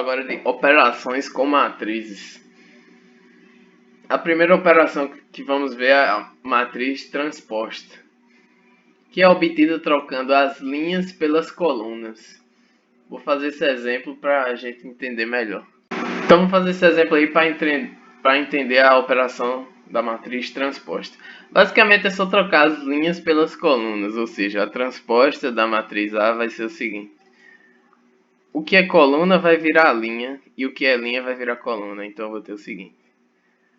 agora de operações com matrizes. A primeira operação que vamos ver é a matriz transposta, que é obtida trocando as linhas pelas colunas. Vou fazer esse exemplo para a gente entender melhor. Então vamos fazer esse exemplo aí para entender a operação da matriz transposta. Basicamente é só trocar as linhas pelas colunas, ou seja, a transposta da matriz A vai ser o seguinte. O que é coluna vai virar linha e o que é linha vai virar coluna. Então eu vou ter o seguinte.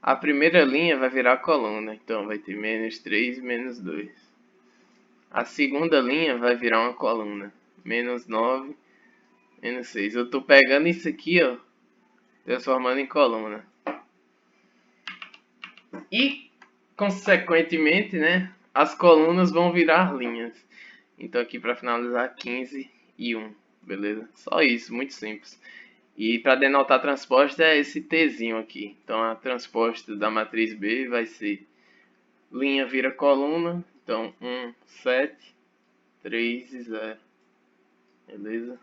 A primeira linha vai virar coluna, então vai ter menos 3, menos 2. A segunda linha vai virar uma coluna, menos 9, menos 6. Eu estou pegando isso aqui, ó, transformando em coluna. E, consequentemente, né, as colunas vão virar linhas. Então aqui para finalizar, 15 e 1, beleza? Só isso, muito simples. E para denotar a transposta é esse Tzinho aqui. Então a transposta da matriz B vai ser linha vira coluna. Então 1, 7, 3 e 0. Beleza?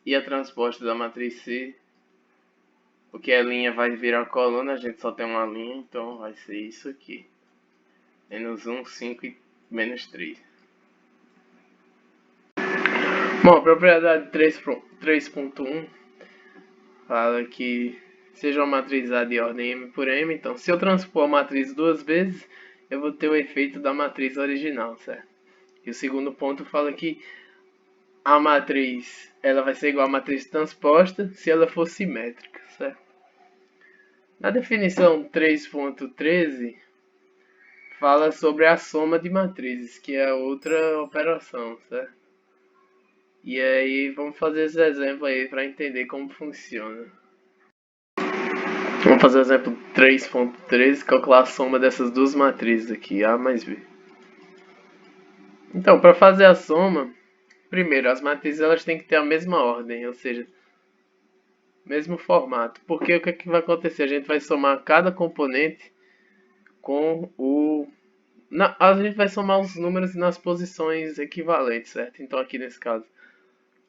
E a transposta da matriz C, porque a linha vai virar coluna, a gente só tem uma linha, então vai ser isso aqui. Menos 1, 5 e menos 3. Bom, a propriedade 3.1 fala que seja uma matriz A de ordem M por M. Então, se eu transpor a matriz duas vezes, eu vou ter o efeito da matriz original, certo? E o segundo ponto fala que a matriz ela vai ser igual à matriz transposta se ela for simétrica, certo? Na definição 3.13 fala sobre a soma de matrizes, que é outra operação, certo? E aí vamos fazer esse exemplo aí para entender como funciona. Vamos fazer o exemplo 3.13, calcular a soma dessas duas matrizes aqui, A mais B. Então, para fazer a soma, primeiro, as matrizes elas têm que ter a mesma ordem, ou seja, mesmo formato. Porque o que é que vai acontecer? A gente vai somar cada componente com o... a gente vai somar os números nas posições equivalentes, certo? Então aqui nesse caso,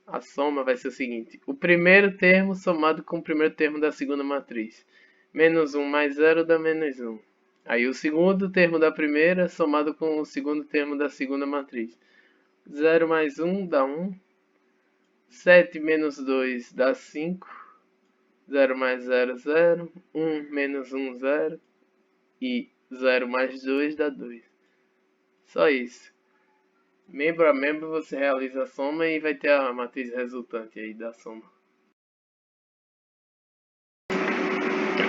a soma vai ser o seguinte. O primeiro termo somado com o primeiro termo da segunda matriz. Menos 1 mais 0 dá menos 1. Aí o segundo termo da primeira somado com o segundo termo da segunda matriz. 0 mais 1 dá 1. 7 menos 2 dá 5. 0 mais 0, 0. 1 menos 1, 0. E 0 mais 2 dá 2. Só isso. Membro a membro você realiza a soma e vai ter a matriz resultante aí da soma.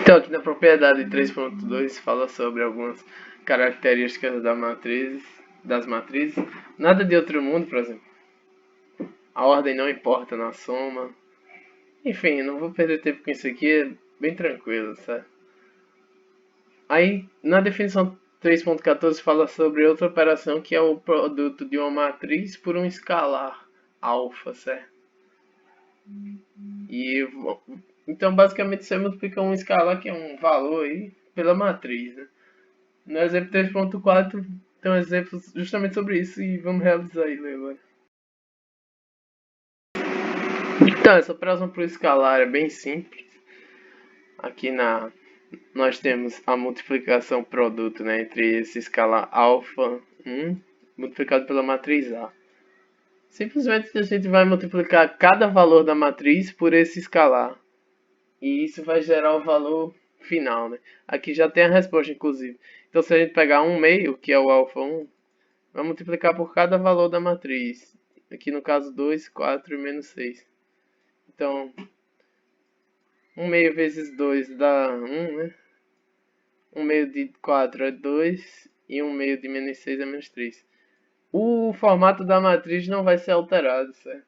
Então aqui na propriedade 3.2 fala sobre algumas características das matrizes. Nada de outro mundo, por exemplo. A ordem não importa na soma. Enfim, não vou perder tempo com isso aqui, é bem tranquilo, certo? Aí, na definição 3.14 fala sobre outra operação que é o produto de uma matriz por um escalar alfa, certo? E então basicamente você multiplica um escalar que é um valor aí pela matriz, né? No exemplo 3.4 tem um exemplo justamente sobre isso e vamos realizar ele agora. Então essa operação por escalar é bem simples. Aqui nós temos a multiplicação produto, né, entre esse escalar alfa 1 multiplicado pela matriz A. Simplesmente a gente vai multiplicar cada valor da matriz por esse escalar. E isso vai gerar o valor final, né? Aqui já tem a resposta, inclusive. Então se a gente pegar 1 meio, que é o alfa 1, vai multiplicar por cada valor da matriz. Aqui no caso 2, 4 e menos 6. Então 1 meio vezes 2 dá 1, né? 1 meio de 4 é 2 e 1 meio de menos 6 é menos 3. O formato da matriz não vai ser alterado, certo?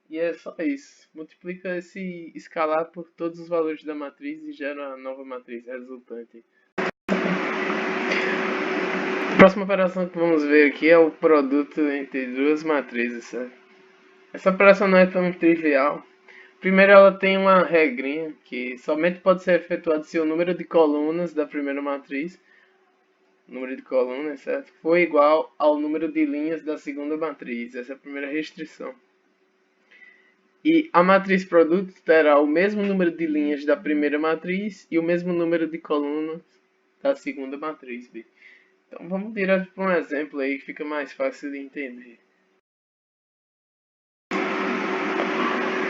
E é só isso. Multiplica esse escalar por todos os valores da matriz e gera a nova matriz resultante. A próxima operação que vamos ver aqui é o produto entre duas matrizes, certo? Essa operação não é tão trivial. Primeiro ela tem uma regrinha que somente pode ser efetuada se o número de colunas da primeira matriz, certo, for igual ao número de linhas da segunda matriz. Essa é a primeira restrição. E a matriz produto terá o mesmo número de linhas da primeira matriz e o mesmo número de colunas da segunda matriz B. Então vamos direto para um exemplo aí que fica mais fácil de entender.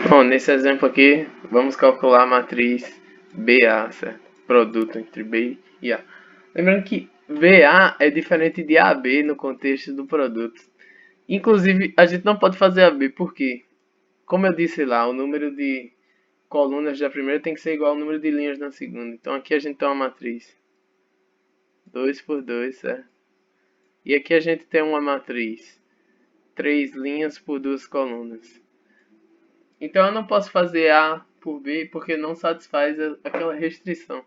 Bom, nesse exemplo aqui, vamos calcular a matriz BA, certo? Produto entre B e A. Lembrando que BA é diferente de AB no contexto do produto. Inclusive, a gente não pode fazer AB, porque, como eu disse lá, o número de colunas da primeira tem que ser igual ao número de linhas da segunda. Então aqui a gente tem uma matriz 2 por 2, certo? E aqui a gente tem uma matriz 3 linhas por 2 colunas. Então eu não posso fazer A por B porque não satisfaz aquela restrição.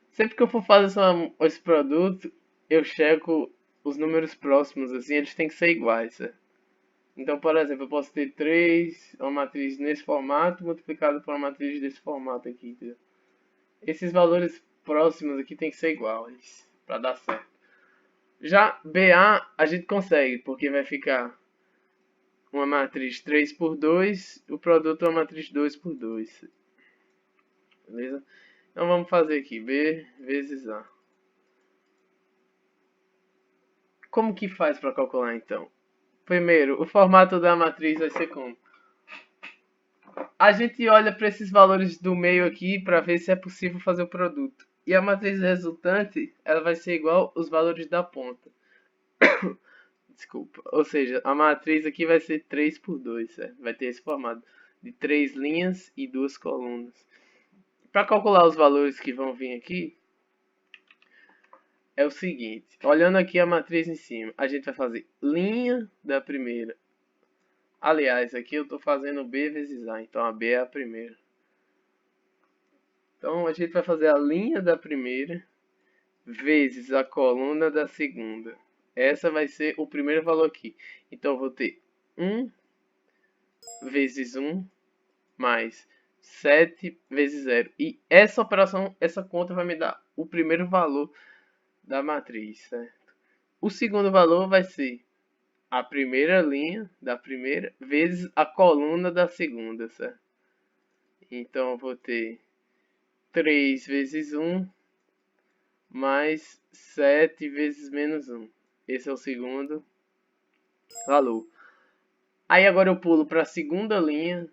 Sempre que eu for fazer esse produto, eu checo os números próximos, assim, eles têm que ser iguais, certo? Então, por exemplo, eu posso ter uma matriz nesse formato multiplicado por uma matriz desse formato aqui, entendeu? Esses valores próximos aqui tem que ser iguais para dar certo. Já BA a gente consegue, porque vai ficar uma matriz 3 por 2, o produto é uma matriz 2 por 2. Beleza? Então vamos fazer aqui B vezes A. Como que faz para calcular então? Primeiro, o formato da matriz vai ser como? A gente olha para esses valores do meio aqui para ver se é possível fazer o produto. E a matriz resultante, ela vai ser igual aos valores da ponta. Desculpa. Ou seja, a matriz aqui vai ser 3 por 2, certo? Vai ter esse formato de 3 linhas e 2 colunas. Para calcular os valores que vão vir aqui, é o seguinte. Olhando aqui a matriz em cima, a gente vai fazer linha da primeira. Aliás, aqui eu estou fazendo B vezes A, então a B é a primeira. Então a gente vai fazer a linha da primeira vezes a coluna da segunda. Essa vai ser o primeiro valor aqui. Então eu vou ter 1 vezes 1 mais 7 vezes 0. E essa operação, essa conta vai me dar o primeiro valor da matriz, certo? O segundo valor vai ser a primeira linha da primeira vezes a coluna da segunda, certo? Então eu vou ter 3 vezes 1 mais 7 vezes menos 1. Esse é o segundo valor. Aí agora eu pulo para a segunda linha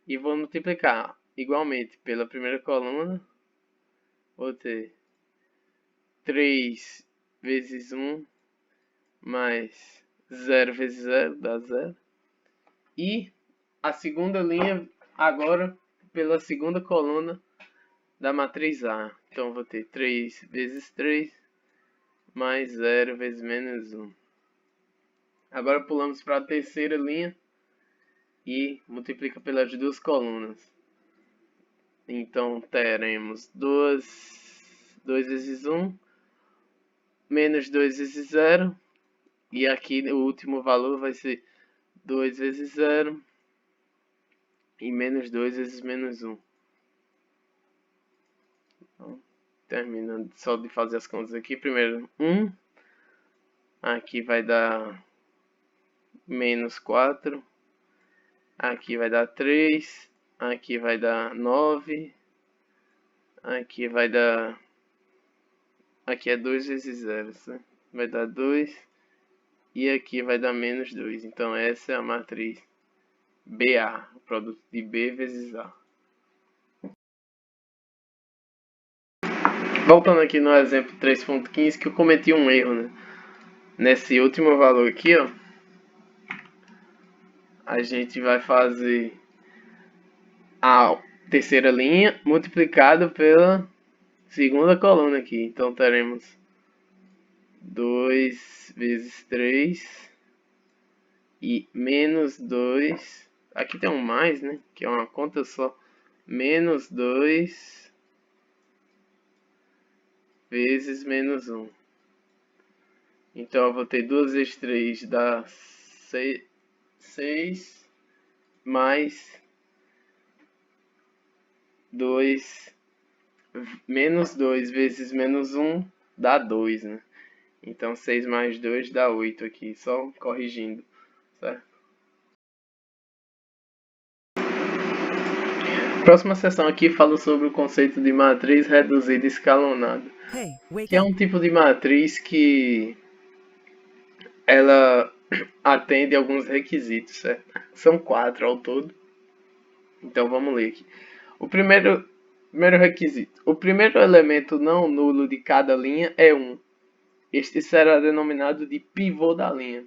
e vou multiplicar igualmente pela primeira coluna. Vou ter 3 vezes 1 mais 0 vezes 0 dá 0. E a segunda linha agora pela segunda coluna da matriz A. Então vou ter 3 vezes 3 mais 0 vezes menos 1. Agora pulamos para a terceira linha e multiplica pelas duas colunas. Então teremos 2 vezes 1 menos 2 vezes 0. E aqui o último valor vai ser 2 vezes 0 e menos 2 vezes menos 1. Então, terminando só de fazer as contas aqui. Primeiro 1. Aqui vai dar menos 4. Aqui vai dar 3. Aqui vai dar 9. Aqui vai dar... Aqui é 2 vezes 0, certo? Vai dar 2. E aqui vai dar menos 2. Então essa é a matriz BA, o produto de B vezes A. Voltando aqui no exemplo 3.15, que eu cometi um erro, né? Nesse último valor aqui, ó, a gente vai fazer a terceira linha multiplicado pela segunda coluna aqui. Então teremos 2 vezes 3 e menos 2. Aqui tem um mais, né? Que é uma conta só. Menos 2 vezes menos 1. Então eu vou ter 2 vezes 3 dá 6 mais 2 menos 2 vezes menos 1 dá 2, né? Então 6 mais 2 dá 8 aqui, só corrigindo, certo? Próxima seção aqui fala sobre o conceito de matriz reduzida escalonada, que é um tipo de matriz que ela atende alguns requisitos, certo? São 4 ao todo. Então vamos ler aqui. O primeiro requisito. O primeiro elemento não nulo de cada linha é 1. Este será denominado de pivô da linha.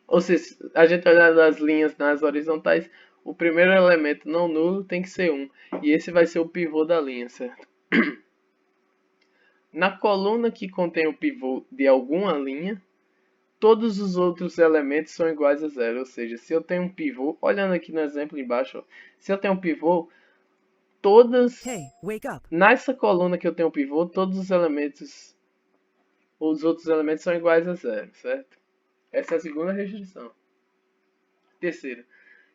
Ou seja, a gente olhando as linhas nas horizontais, o primeiro elemento não nulo tem que ser 1. E esse vai ser o pivô da linha, certo? Na coluna que contém o pivô de alguma linha, todos os outros elementos são iguais a zero. Ou seja, se eu tenho um pivô, olhando aqui no exemplo embaixo, ó, se eu tenho um pivô, nessa coluna que eu tenho um pivô, todos os outros elementos são iguais a zero, certo? Essa é a segunda restrição. Terceira,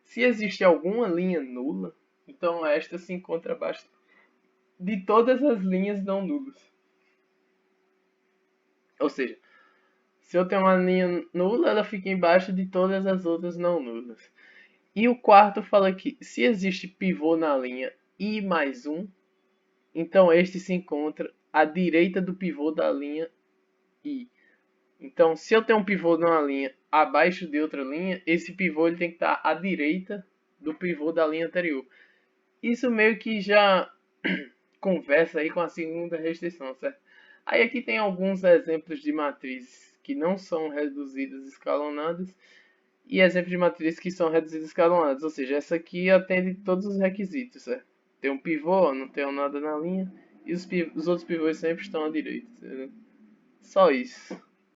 se existe alguma linha nula, então esta se encontra abaixo de todas as linhas não nulas. Ou seja, se eu tenho uma linha nula, ela fica embaixo de todas as outras não nulas. E o quarto fala que se existe pivô na linha I mais 1, então este se encontra à direita do pivô da linha I. Então, se eu tenho um pivô numa linha abaixo de outra linha, esse pivô ele tem que estar à direita do pivô da linha anterior. Isso meio que já conversa aí com a segunda restrição, certo? Aí aqui tem alguns exemplos de matrizes que não são reduzidas escalonadas e exemplos de matrizes que são reduzidas escalonadas. Ou seja, essa aqui atende todos os requisitos, certo? Tem um pivô, não tem nada na linha e os outros pivôs sempre estão à direita, certo? Só isso.